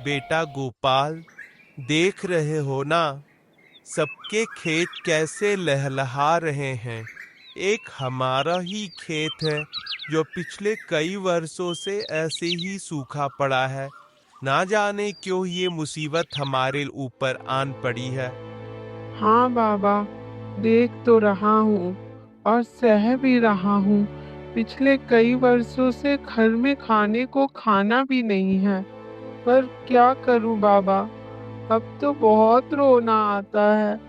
बेटा गोपाल, देख रहे हो ना, सबके खेत कैसे लहलहा रहे हैं। एक हमारा ही खेत है जो पिछले कई वर्षों से ऐसे ही सूखा पड़ा है। ना जाने क्यों ये मुसीबत हमारे ऊपर आन पड़ी है। हाँ बाबा, देख तो रहा हूँ और सह भी रहा हूँ। पिछले कई वर्षों से घर में खाने को खाना भी नहीं है। पर क्या करूँ बाबा, अब तो बहुत रोना आता है।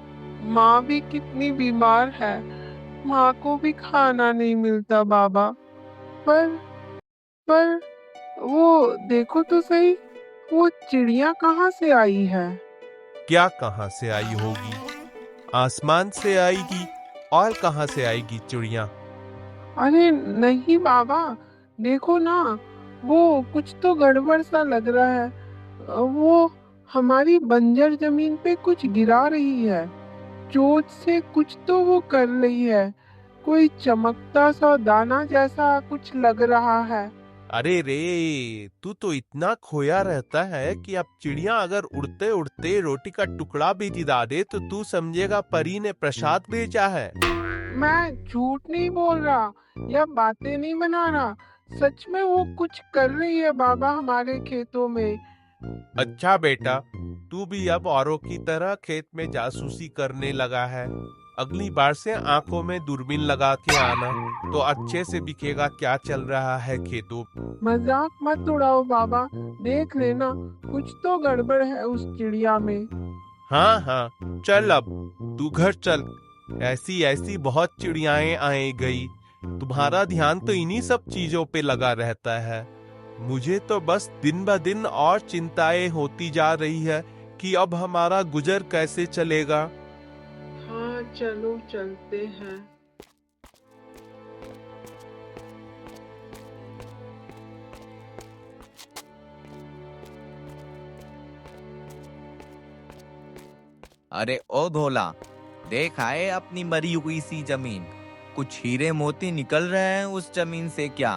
माँ भी कितनी बीमार है, माँ को भी खाना नहीं मिलता बाबा। पर पर वो देखो तो सही, वो चिड़िया कहाँ से आई है? क्या कहाँ से आई होगी? आसमान से आएगी और कहाँ से आएगी चिड़िया? अरे नहीं बाबा, देखो ना, वो कुछ तो गड़बड़ सा लग रहा है। वो हमारी बंजर जमीन पे कुछ गिरा रही है। चोट से कुछ तो वो कर रही है। कोई चमकता सा दाना जैसा कुछ लग रहा है। अरे रे, तू तो इतना खोया रहता है कि अब चिड़िया अगर उड़ते उड़ते रोटी का टुकड़ा भी गिरा दे तो तू समझेगा परी ने प्रसाद भेजा है। मैं झूठ नहीं बोल रहा या बातें नहीं बना रहा। सच में वो कुछ कर रही है बाबा हमारे खेतों में। अच्छा बेटा, तू भी अब औरों की तरह खेत में जासूसी करने लगा है। अगली बार से आंखों में दूरबीन लगा के आना, तो अच्छे से दिखेगा क्या चल रहा है खेतों। मजाक मत उड़ाओ बाबा, देख लेना, कुछ तो गड़बड़ है उस चिड़िया में। हाँ हाँ, चल अब तू घर चल। ऐसी ऐसी बहुत चिड़ियाएं आए गई, तुम्हारा ध्यान तो इन्हीं सब चीजों पे लगा रहता है। मुझे तो बस दिन ब दिन और चिंताएं होती जा रही है कि अब हमारा गुजर कैसे चलेगा। हाँ चलो चलते हैं। अरे ओ भोला, देख आए अपनी मरी हुई सी जमीन। कुछ हीरे मोती निकल रहे हैं उस जमीन से क्या?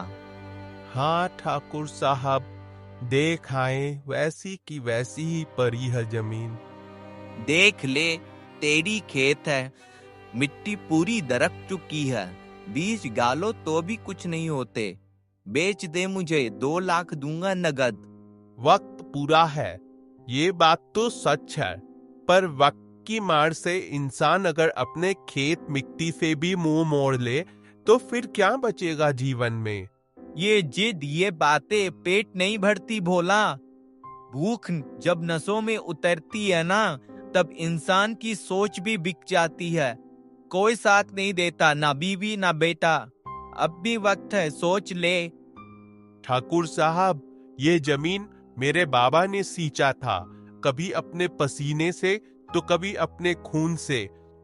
हाँ ठाकुर साहब, देख आए, वैसी की वैसी ही पड़ी है जमीन। देख ले, तेरी खेत है, मिट्टी पूरी दरक चुकी है। बीज गालो तो भी कुछ नहीं होते। बेच दे, मुझे 2 लाख दूंगा नगद। वक्त पूरा है, ये बात तो सच है। पर वक्त की मार से इंसान अगर अपने खेत मिट्टी से भी मुंह मोड़ ले तो फिर क्या बचेगा जीवन में। ये जिद, ये बातें पेट नहीं भरती भोला। भूख जब नसों में उतरती है ना, तब इंसान की सोच भी बिक जाती है। कोई साथ नहीं देता, ना बीवी ना बेटा। अब भी वक्त है, सोच ले। ठाकुर साहब, ये जमीन मेरे बाबा ने सींचा था, कभी अपने पसीने से तो कभी अपने खून से।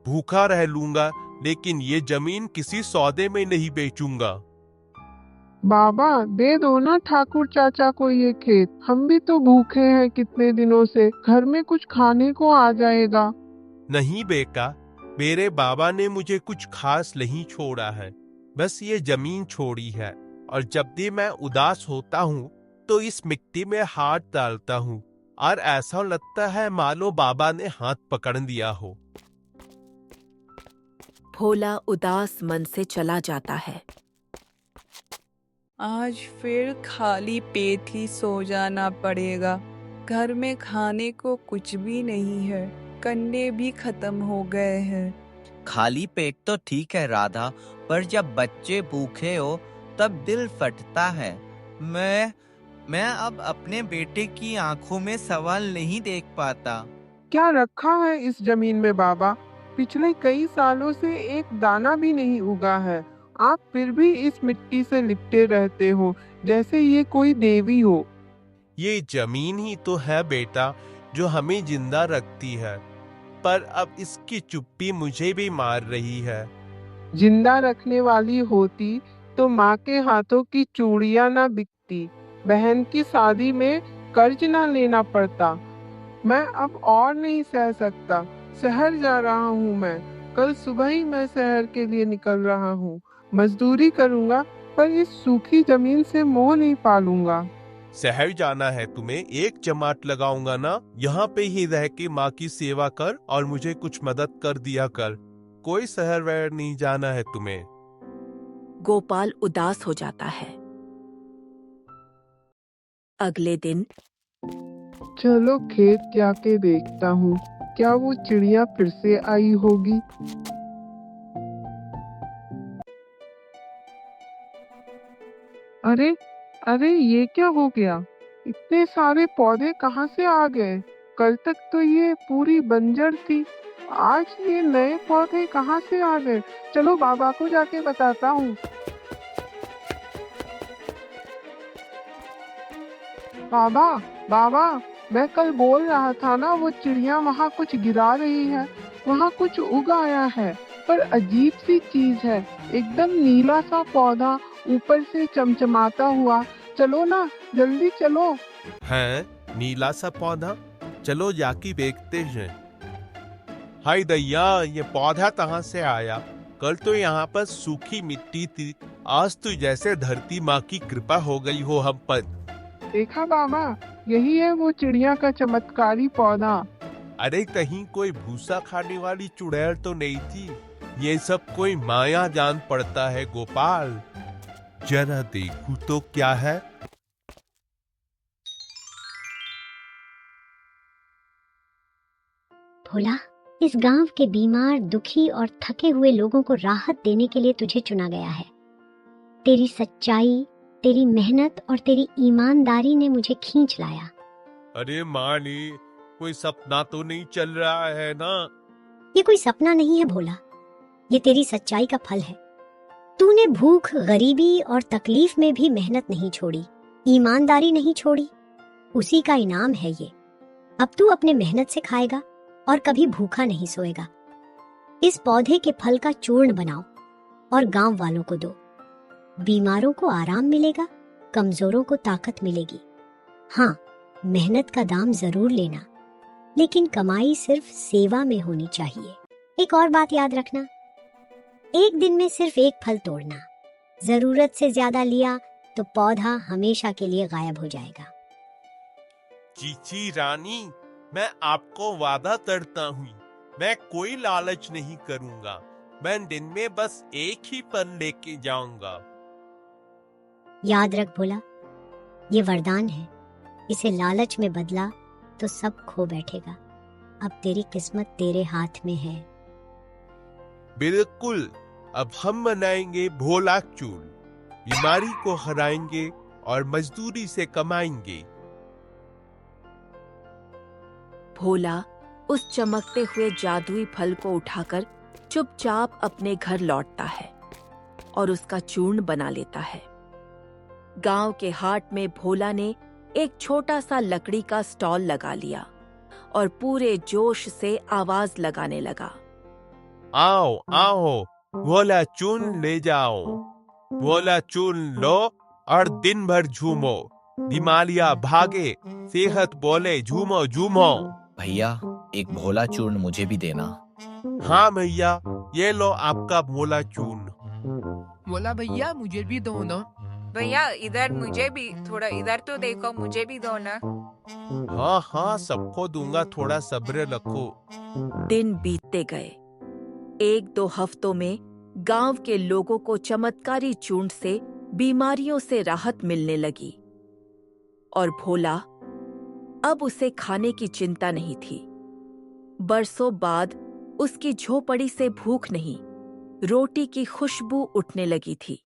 भूखा रह लूंगा, लेकिन ये जमीन किसी सौदे में नहीं बेचूंगा। बाबा दे दो ना ठाकुर चाचा को ये खेत, हम भी तो भूखे हैं कितने दिनों से, घर में कुछ खाने को आ जाएगा। नहीं बेटा, मेरे बाबा ने मुझे कुछ खास नहीं छोड़ा है, बस ये जमीन छोड़ी है। और जब भी मैं उदास होता हूँ तो इस मिट्टी में हाथ डालता हूँ और ऐसा लगता है मानो बाबा ने हाथ पकड़ लिया हो। भोला उदास मन से चला जाता है। आज फिर खाली पेट ही सो जाना पड़ेगा। घर में खाने को कुछ भी नहीं है, कंडे भी खत्म हो गए हैं। खाली पेट तो ठीक है राधा, पर जब बच्चे भूखे हो तब दिल फटता है। मैं अब अपने बेटे की आंखों में सवाल नहीं देख पाता। क्या रखा है इस जमीन में बाबा? पिछले कई सालों से एक दाना भी नहीं उगा है। आप फिर भी इस मिट्टी से लिपटे रहते हो जैसे ये कोई देवी हो। ये जमीन ही तो है बेटा, जो हमें जिंदा रखती है, पर अब इसकी चुप्पी मुझे भी मार रही है। जिंदा रखने वाली होती तो माँ के हाथों की चूड़ियां ना बिकती, बहन की शादी में कर्ज ना लेना पड़ता। मैं अब और नहीं सह सकता। शहर जा रहा हूँ मैं। कल सुबह ही मैं शहर के लिए निकल रहा हूँ। मजदूरी करूंगा, पर इस सूखी जमीन से मोह नहीं पालूंगा। शहर जाना है तुम्हें, एक जमात लगाऊंगा ना, यहाँ पे ही रह के माँ की सेवा कर और मुझे कुछ मदद कर दिया कर। कोई शहर वहर नहीं जाना है तुम्हें। गोपाल उदास हो जाता है। अगले दिन चलो खेत जाके देखता हूँ, क्या वो चिड़िया फिर से आई होगी। अरे अरे, ये क्या हो गया? इतने सारे पौधे कहाँ से आ गए? कल तक तो ये पूरी बंजर थी, आज ये नए पौधे कहाँ से आ गए? चलो बाबा को जाके बताता हूँ। बाबा बाबा, मैं कल बोल रहा था ना, वो चिड़िया वहाँ कुछ गिरा रही है, वहाँ कुछ उग आया है, पर अजीब सी चीज है, एकदम नीला सा पौधा, ऊपर से चमचमाता हुआ। चलो ना, जल्दी चलो। हैं, नीला सा पौधा, चलो जाके देखते हैं। हाय दैया, ये पौधा कहाँ से आया? कल तो यहाँ पर सूखी मिट्टी थी, आज तो जैसे धरती माँ की कृपा हो गई हो हम पर। देखा बाबा, यही है वो चिड़िया का चमत्कारी पौधा। अरे कहीं कोई भूसा खाने वाली चुड़ैल तो नहीं थी? ये सब कोई माया जान पड़ता है गोपाल। जरा देखूं तो क्या है। भोला, इस गांव के बीमार, दुखी और थके हुए लोगों को राहत देने के लिए तुझे चुना गया है। तेरी सच्चाई, तेरी मेहनत और तेरी ईमानदारी ने मुझे खींच लाया। अरे मानी, कोई सपना तो नहीं चल रहा है ना? ये कोई सपना नहीं है भोला, ये तेरी सच्चाई का फल है। तूने भूख, गरीबी और तकलीफ में भी मेहनत नहीं छोड़ी, ईमानदारी नहीं छोड़ी, उसी का इनाम है ये। अब तू अपने मेहनत से खाएगा और कभी भूखा नहीं सोएगा। इस पौधे के फल का चूर्ण बनाओ और गांव वालों को दो। बीमारों को आराम मिलेगा, कमजोरों को ताकत मिलेगी। हाँ, मेहनत का दाम जरूर लेना, लेकिन कमाई सिर्फ सेवा में होनी चाहिए। एक और बात याद रखना, एक दिन में सिर्फ एक फल तोड़ना। जरूरत से ज्यादा लिया तो पौधा हमेशा के लिए गायब हो जाएगा। चीची रानी, मैं आपको वादा करता हूँ, मैं कोई लालच नहीं करूँगा। मैं दिन में बस एक ही फल लेके जाऊंगा। याद रख भोला, ये वरदान है, इसे लालच में बदला तो सब खो बैठेगा। अब तेरी किस्मत तेरे हाथ में है। बिल्कुल, अब हम मनाएंगे भोला चूल, बीमारी को हराएंगे और मजदूरी से कमाएंगे। भोला उस चमकते हुए जादुई फल को उठाकर चुपचाप अपने घर लौटता है और उसका चूर्ण बना लेता है। गांव के हाट में भोला ने एक छोटा सा लकड़ी का स्टॉल लगा लिया और पूरे जोश से आवाज लगाने लगा, आओ आओ, भोला चून ले जाओ, भोला चून लो और दिन भर झूमो, बीमारियां भागे, सेहत बोले, झूमो झूमो। भैया, एक भोला चूर्ण मुझे भी देना। हाँ भैया, ये लो आपका भोला चूर्ण। बोला भैया मुझे भी दो ना। भैया इधर मुझे भी, थोड़ा इधर तो देखो, मुझे भी दो ना। हाँ हाँ, सबको दूंगा, थोड़ा सब्र रखो। दिन बीतते गए। 1-2 हफ्तों में गांव के लोगों को चमत्कारी चूर्ण से बीमारियों से राहत मिलने लगी और भोला अब उसे खाने की चिंता नहीं थी। बरसों बाद उसकी झोपड़ी से भूख नहीं, रोटी की खुशबू उठने लगी थी।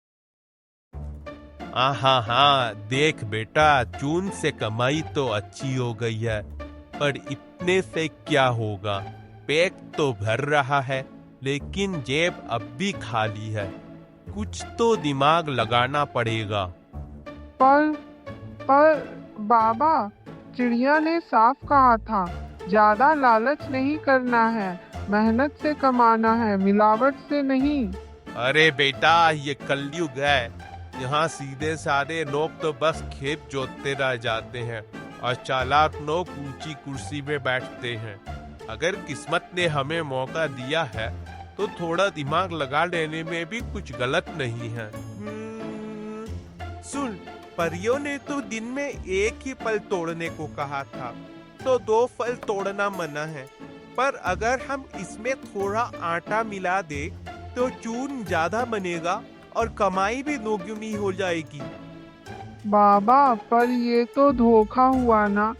हाँ, देख बेटा, चून से कमाई तो अच्छी हो गई है, पर इतने से क्या होगा? पेट तो भर रहा है, लेकिन जेब अब भी खाली है। कुछ तो दिमाग लगाना पड़ेगा। पर बाबा, चिड़िया ने साफ कहा था, ज्यादा लालच नहीं करना है, मेहनत से कमाना है, मिलावट से नहीं। अरे बेटा, ये कलयुग है, यहाँ सीधे साधे लोग तो बस खेत जोतते रह जाते हैं और चालाक लोग ऊंची कुर्सी में बैठते हैं। अगर किस्मत ने हमें मौका दिया है तो थोड़ा दिमाग लगा लेने में भी कुछ गलत नहीं है। सुन, परियों ने तो दिन में एक ही फल तोड़ने को कहा था, तो 2 फल तोड़ना मना है। पर अगर हम इसमें थोड़ा आटा मिला दे तो चूर्ण ज्यादा बनेगा और कमाई भी दोगुनी हो जाएगी। बाबा, पर ये तो धोखा हुआ ना।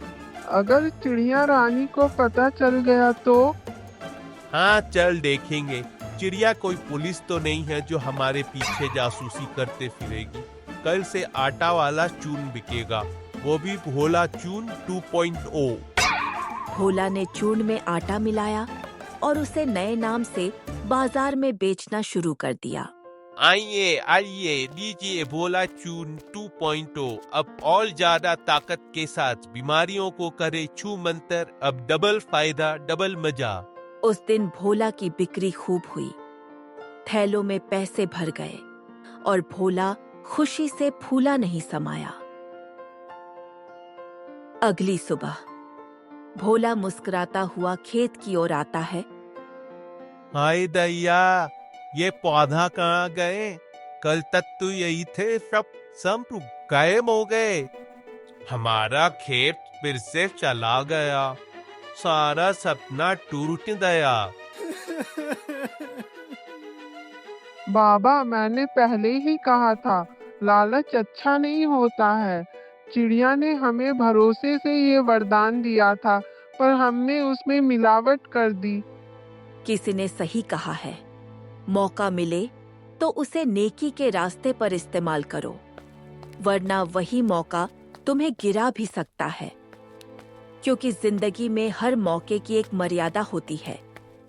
अगर चिड़िया रानी को पता चल गया तो? हाँ, चल देखेंगे। चिड़िया कोई पुलिस तो नहीं है जो हमारे पीछे जासूसी करते फिरेगी। कल से आटा वाला चूर्ण बिकेगा, वो भी भोला चूर्ण 2.0। भोला ने चूर्ण में आटा मिलाया और उसे नए नाम से बाजार में बेचना शुरू कर दिया। आइए आइए, लीजिए भोला चूर्ण 2.0। अब और ज्यादा ताकत के साथ बीमारियों को करे छू मंतर। अब डबल फायदा, डबल मजा। उस दिन भोला की बिक्री खूब हुई। थैलों में पैसे भर गए और भोला खुशी से फूला नहीं समाया। अगली सुबह भोला मुस्कुराता हुआ खेत की ओर आता है। हाय दैया, ये पौधा कहाँ गए? कल तक तो यही थे, सब गायब हो गए। हमारा खेत फिर से चला गया, सारा सपना टूट गया। बाबा, मैंने पहले ही कहा था, लालच अच्छा नहीं होता है। चिड़िया ने हमें भरोसे से ये वरदान दिया था, पर हमने उसमें मिलावट कर दी। किसी ने सही कहा है, मौका मिले तो उसे नेकी के रास्ते पर इस्तेमाल करो, वरना वही मौका तुम्हें गिरा भी सकता है। क्योंकि जिंदगी में हर मौके की एक मर्यादा होती है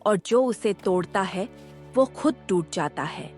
और जो उसे तोड़ता है वो खुद टूट जाता है।